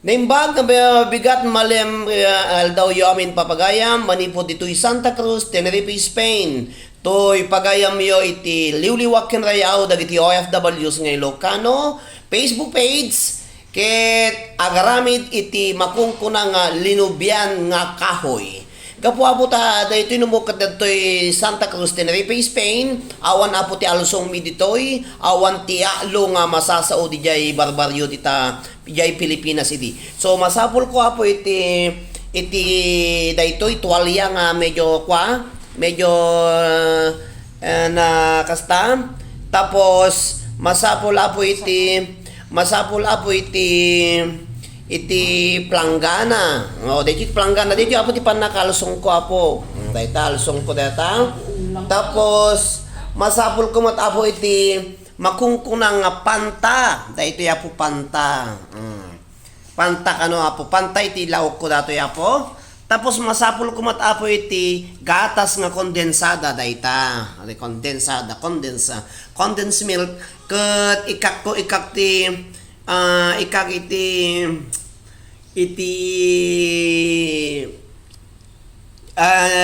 Naimbag na bigat malem daw yamin papagayam manipod dito'y Santa Cruz, Tenerife, Spain. To'y pagayam yo iti liwliwak ken rayaw dagiti OFWs nga Ilocano Facebook page ket agaramid iti makungkuna nga linubyan nga kahoy. Kapwa po ta daytoy numukad daytoy Santa Cruz, Tenerife, Spain. Awan apo ti alsong mi ditoy, awan ti alo nga masasao di jay barbaryo dita jay Pilipinas iti. So masapol ko apo iti daytoy tuwalya nga medyo na kasta. Tapos masapol apo iti planggana. Dito planggana dito apo ti panakalsong ko apo. Dayta alsong ko data. Tapos masapul ko mat apo iti makungkunang nga panta. Dayto apo panta. Panta kano apo panta iti laok ko dato apo. Tapos masapul ko mat apo iti gatas nga kondensada dayta. Condensed milk ket ikak iti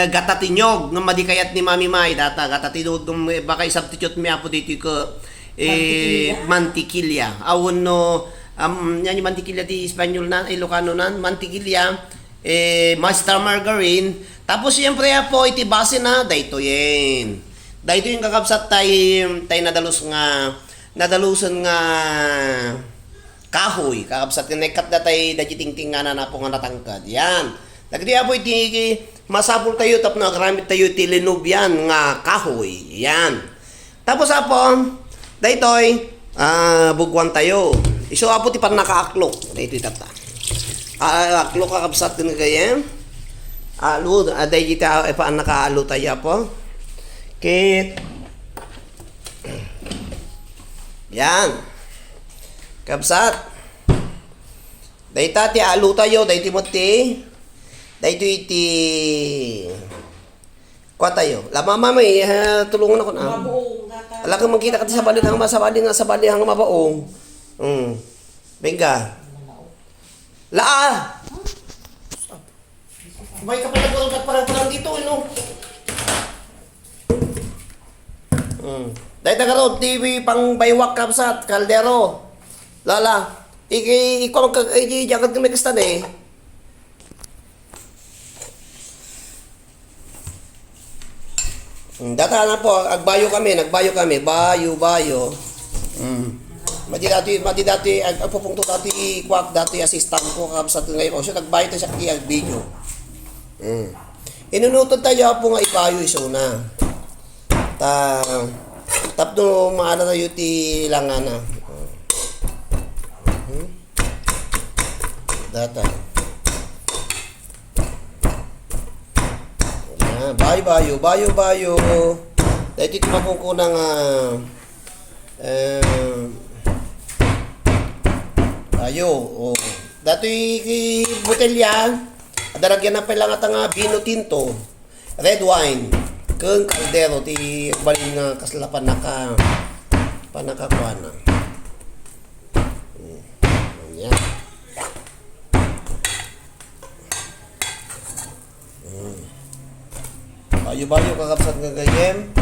gatatinyog nga madikayat ni Mami May data gatatinyog baka i-substitute mi apo dito ko mantikilya awon no yan yung mantikilya ti Espanyol na Ilocano nan mantikilya master margarine tapos siyempre apo iti base na dayto yung kakabsat tay nadalusan nga kahoy kakabsat nekat datay dajitingting nga na po nga natangkad yan dagiti apo iti masapul tayo tap na gramit tayo iti linubyan nga kahoy yan tapos apo daytoy bugwan tayo iso apo ti pan nakaaklok daytoy tata aklok kakabsat nga gayem alu aday kita paan nakaalo tayo apo kit yan kabsat dayta ti alu tayo dayti mo ti dayto iti kwa tayo mama may tulungan ako na ala kang magkita ka sa balihang mabaong benga laa may ka pala parang dito dayta karon TV pang baywak kabsat kaldero lala ikaw jagat kami kastan data na po nagbayo kami bayo mati dati agpupungto dati kwak dati assistant ko kabsat ngayon so nagbayo ta sa kiyag video inunutod tayo po nga ibayo isuna tapno maana tayo ti langana data bayo dahil ito makungkunang bayo dati botelya daragyan na pala nga nga vino tinto red wine keng kaldero ti balin nga kaslapan panakakuana yan bayo kakapsat nga gayem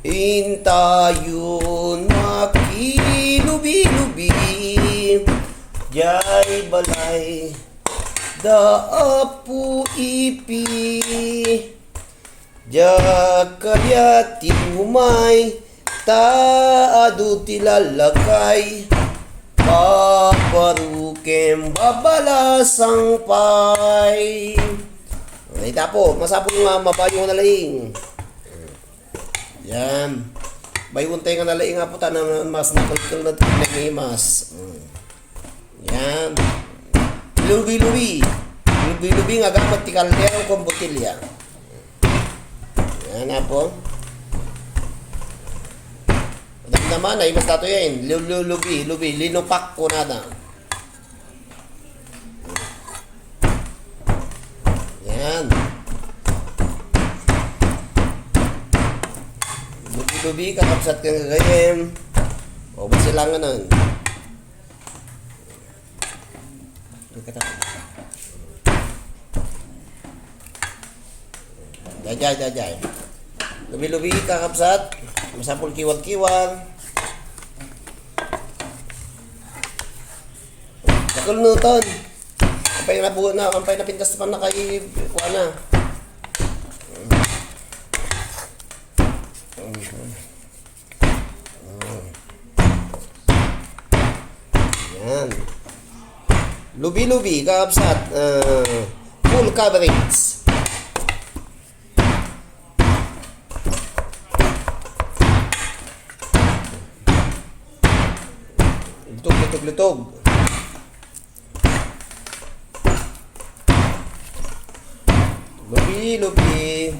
intayon makilubi-lubi jay balay daapu ipi jakayati umay taadu tilalakay paparukem babalasang pay ay tapo masapong nga mabayo na laing yan bayon tayo nga nalaing nga po tanang mas nakultul na tinangimas yan lubi-lubi nga gamat ti kaldero kong botilya yan na po naman ay mas dato yan lubi linupak ko nada yan Lubi-lubi, kakapsat kang gagayem. O, basta lang nun. Jajay. Lubi-lubi, kakapsat. Masapul kiwag-kiwag. Nakulunuton. Ampay na pintas pa na kay kuha na. Yan. Lubi-lubi, kakapsat. Full coverage. Lutog. Lubi-lubi.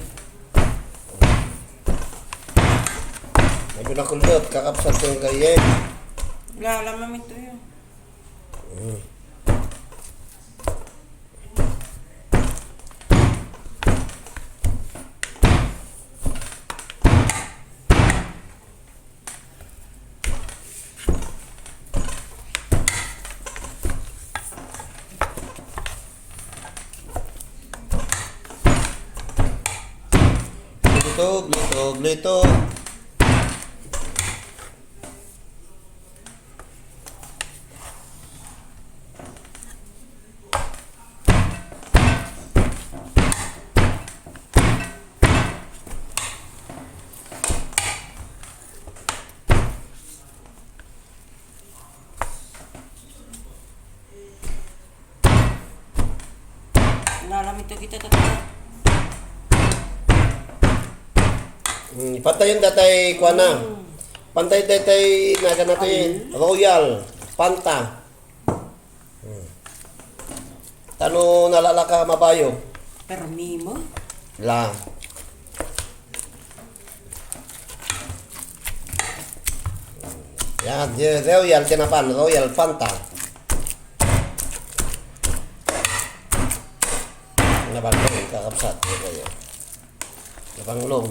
Medyo nakulot, kakapsat yung kaya. Lalamam ito yun. Litog. Lalam ito kita tatlo. Pantay yung datay kuha na. Pantay datay naga natin. Royal. Panta. Tano nalalaka mabayo. Pero mimo. Lang. Yan, Royal tinapan. Royal Fanta. Nabanglong, kakapsat. Nabanglong.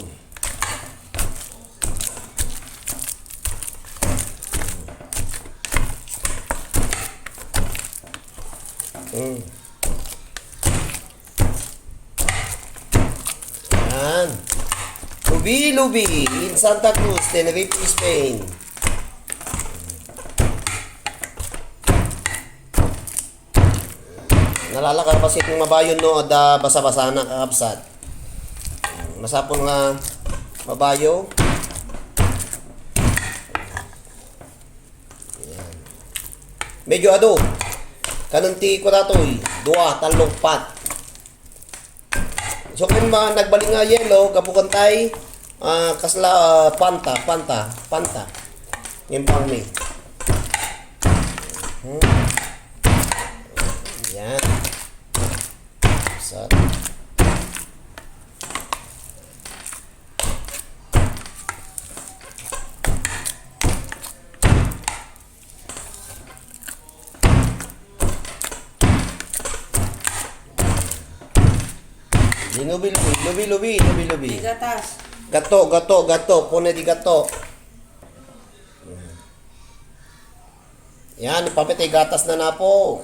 Yan. Lubi-lubi in Santa Cruz, Tenerife, Spain. Nalalakar pa itong mabayon no, da basa-basa na kakapsat. Masapon nga mabayo. Yan. Medyo ado. Kanunti ko na ito, 2, 3, 4. So kung nagbalik nga yellow, kapukantay, kasla panta. Yung pang may. Yan. Sat. Lubi-lubi. Gatas. Gato. Pune di gato. Yan, ipapitay gatas na po.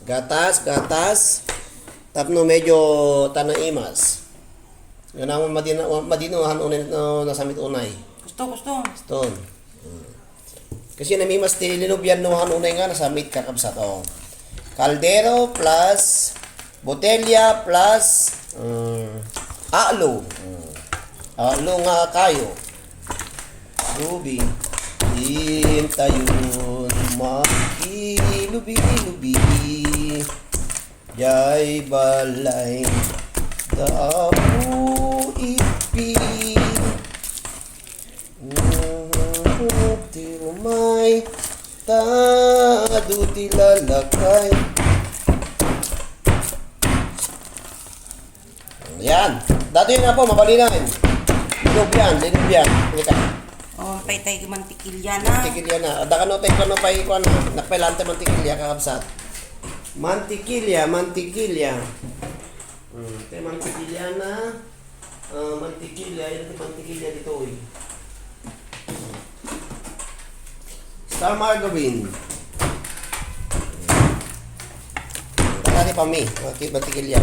Gatas. Tapno medyo tanaimas. Yan ang madinohan unay nasamit unay. Gusto. Stone. Kasi namimas ti linubyan no unay nga nasamit kakabsat oh. Caldero plus botelya plus alo. Alo nga kayo. Lubi. Hintayon makilubi-lubi. Jay balay dapu ipi. Tilumay tadu tilalakay. Yan. Dati yun na po, mapalinan. Linog yan. Halika. Oh, pay mantikilya na. Mantikilya na. Ada ka no tayo no pay ko na. Nakpailante mantikilya kakabsat. Mantikilya. Tayo mantikilya na. Mantikilya, yun yung mantikilya dito eh. Star margarine. Karani pa mi, mantikilya.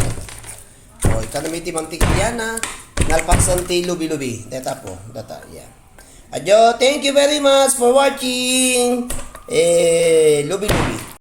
O, ikanamiti mantikilya na. Nalpaksanti lubi-lubi. Data po, data, yeah. Adyo, thank you very much for watching. Lubi-lubi.